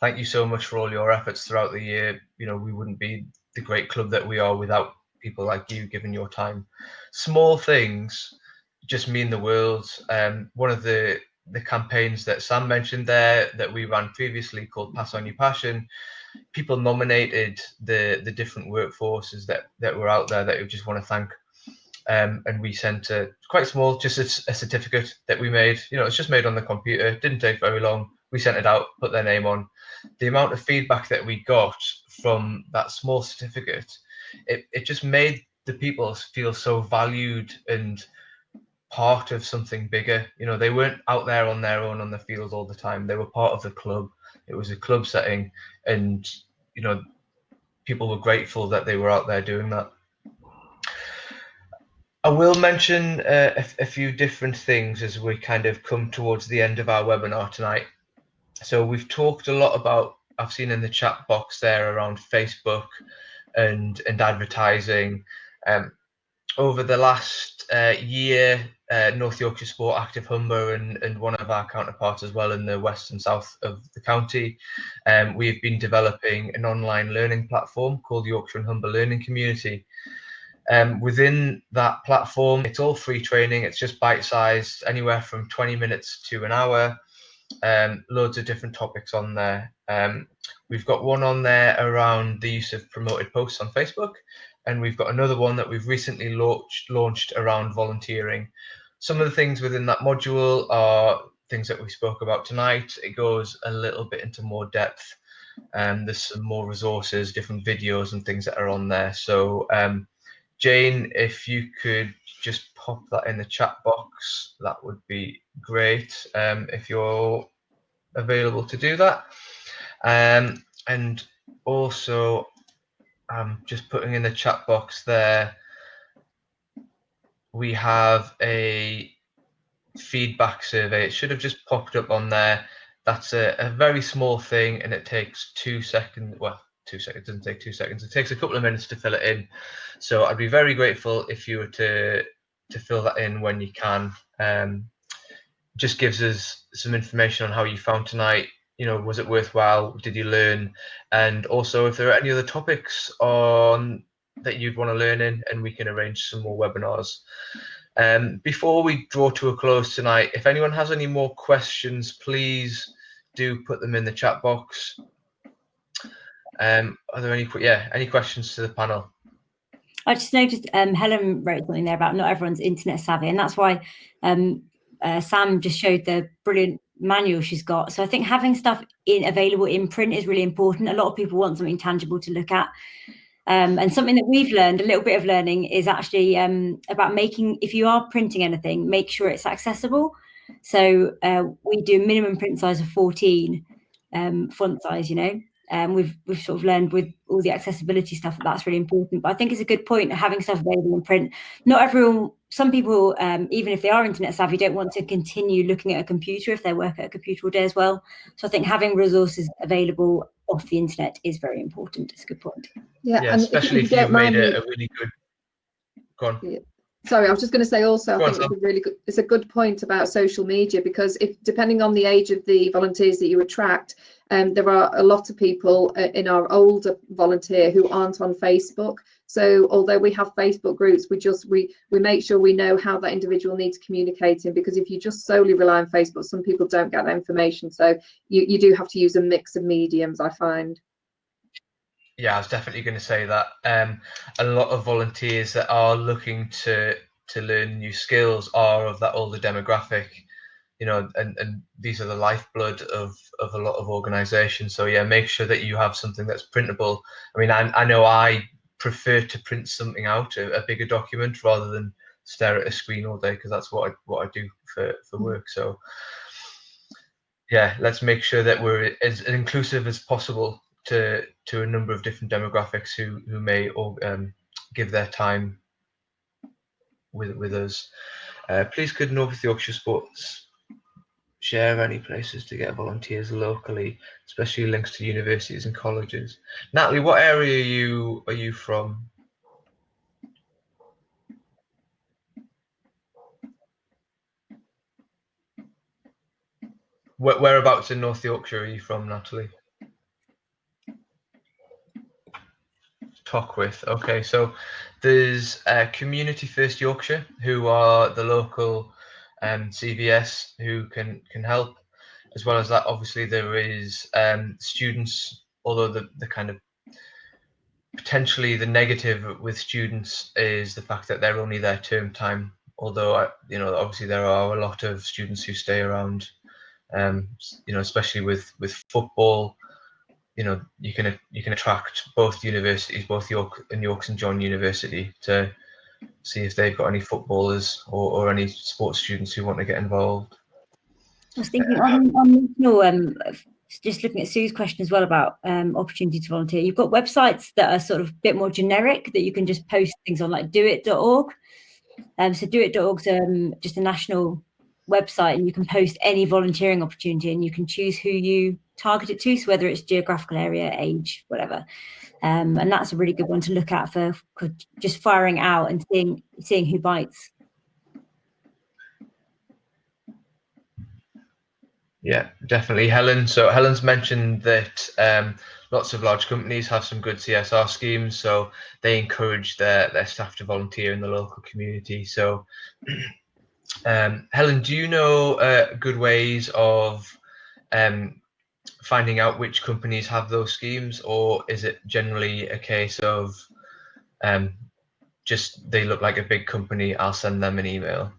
thank you so much for all your efforts throughout the year. We wouldn't be the great club that we are without people like you giving your time. Small things just mean the world. One of the campaigns that Sam mentioned there that we ran previously, called Pass On Your Passion, people nominated the different workforces that were out there that we just want to thank. And we sent quite small, just a certificate that we made. It's just made on the computer. It didn't take very long. We sent it out, put their name on. The amount of feedback that we got from that small certificate, it just made the people feel so valued and part of something bigger. They weren't out there on their own on the field all the time. They were part of the club. It was a club setting, and people were grateful that they were out there doing that. I will mention a few different things as we kind of come towards the end of our webinar tonight. So we've talked a lot about, I've seen in the chat box there, around Facebook and advertising. Over the last year, North Yorkshire Sport Active Humber and one of our counterparts as well in the west and south of the county. We've been developing an online learning platform called Yorkshire and Humber Learning Community. Within that platform, it's all free training. It's just bite-sized, anywhere from 20 minutes to an hour. Loads of different topics on there. We've got one on there around the use of promoted posts on Facebook, and we've got another one that we've recently launched around volunteering. Some of the things within that module are things that we spoke about tonight. It goes a little bit into more depth. There's some more resources, different videos and things that are on there. So Jane, if you could just pop that in the chat box, that would be great, if you're available to do that. And also, I'm just putting in the chat box there, we have a feedback survey. It should have just popped up on there. That's a very small thing, and it takes 2 seconds. Well, 2 seconds doesn't take 2 seconds. It takes a couple of minutes to fill it in. So I'd be very grateful if you were to fill that in when you can. Just gives us some information on how you found tonight. You know, was it worthwhile? Did you learn? And also, if there are any other topics on that you'd want to learn in, and we can arrange some more webinars. Before we draw to a close tonight, if anyone has any more questions, please do put them in the chat box. Are there any questions to the panel? I just noticed Helen wrote something there about not everyone's internet savvy, and that's why Sam just showed the brilliant manual she's got. So I think having stuff available in print is really important. A lot of people want something tangible to look at. And something that we've learned, a little bit of learning, is actually about making, if you are printing anything, make sure it's accessible. So we do minimum print size of 14 font size, you know. We've sort of learned with all the accessibility stuff that's really important. But I think it's a good point, having stuff available in print. Not everyone, some people, even if they are internet savvy, don't want to continue looking at a computer if they work at a computer all day as well. So I think having resources available off the internet is very important. It's a good point. Yeah, and especially if you've made a really good. Go on. Yeah. Sorry, I was just going to say also, I think it's a good point about social media, because if depending on the age of the volunteers that you attract, there are a lot of people in our older volunteer who aren't on Facebook. So although we have Facebook groups, we make sure we know how that individual needs communicating, because if you just solely rely on Facebook, some people don't get that information. So you do have to use a mix of mediums, I find. Yeah, I was definitely going to say that. A lot of volunteers that are looking to learn new skills are of that older demographic, you know, and these are the lifeblood of a lot of organisations. So yeah, make sure that you have something that's printable. I mean, I know I prefer to print something out, a bigger document, rather than stare at a screen all day, because that's what I do for work. So yeah, let's make sure that we're as inclusive as possible to a number of different demographics who may give their time with us. Please could North Yorkshire Sports share any places to get volunteers locally, especially links to universities and colleges? Natalie, what area are you from? Whereabouts in North Yorkshire are you from, Natalie? Tockwith. Okay, so there's Community First Yorkshire, who are the local CVS who can help. As well as that, obviously there is students, although the kind of potentially the negative with students is the fact that they're only there term time. Although you know, obviously there are a lot of students who stay around, you know, especially with football. You know, you can attract both universities, both York and York St John University, to see if they've got any footballers or any sports students who want to get involved. I was thinking on just looking at Sue's question as well about opportunity to volunteer. You've got websites that are sort of a bit more generic that you can just post things on, like doit.org. So doit.org's just a national website, and you can post any volunteering opportunity, and you can choose who you target it to, so whether it's geographical area, age, whatever. And that's a really good one to look at for just firing out and seeing who bites. Yeah, definitely, Helen. So Helen's mentioned that lots of large companies have some good CSR schemes, so they encourage their staff to volunteer in the local community. So, Helen, do you know good ways of finding out which companies have those schemes, or is it generally a case of just they look like a big company, I'll send them an email?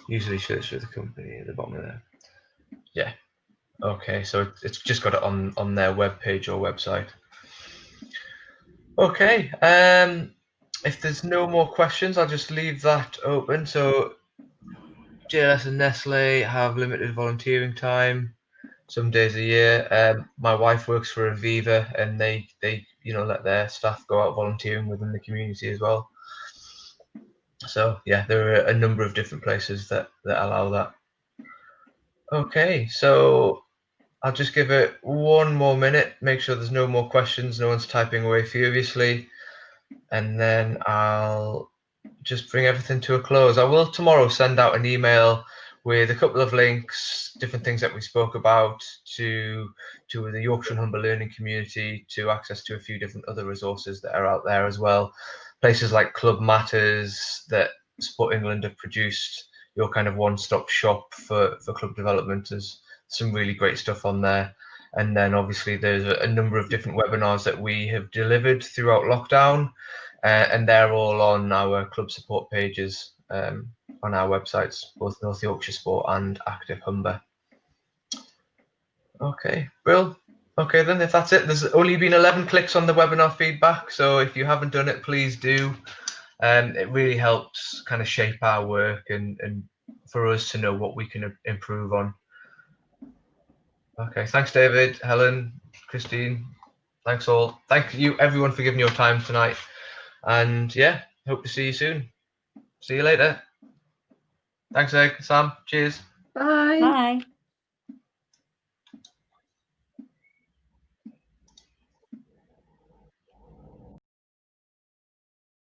Usually shows the company at the bottom of there. Yeah. Okay, so it's just got it on their webpage or website. Okay. If there's no more questions, I'll just leave that open. So JLS and Nestle have limited volunteering time some days a year. My wife works for Aviva, and they let their staff go out volunteering within the community as well. So yeah, there are a number of different places that allow that. Okay, so I'll just give it one more minute, make sure there's no more questions, no one's typing away furiously, and then I'll just bring everything to a close. I will tomorrow send out an email with a couple of links, different things that we spoke about, to the Yorkshire and Humber Learning Community, to access to a few different other resources that are out there as well. Places like Club Matters that Sport England have produced, your kind of one-stop shop for club development. There's some really great stuff on there. And then obviously there's a number of different webinars that we have delivered throughout lockdown, and they're all on our club support pages on our websites, both North Yorkshire Sport and Active Humber. Okay, Bill. Okay, then if that's it, there's only been 11 clicks on the webinar feedback, so if you haven't done it, please do. It really helps kind of shape our work and for us to know what we can improve on. Okay, thanks, David, Helen, Christine. Thanks all. Thank you, everyone, for giving your time tonight. And yeah, hope to see you soon. See you later. Thanks, Egg. Sam. Cheers. Bye. Bye.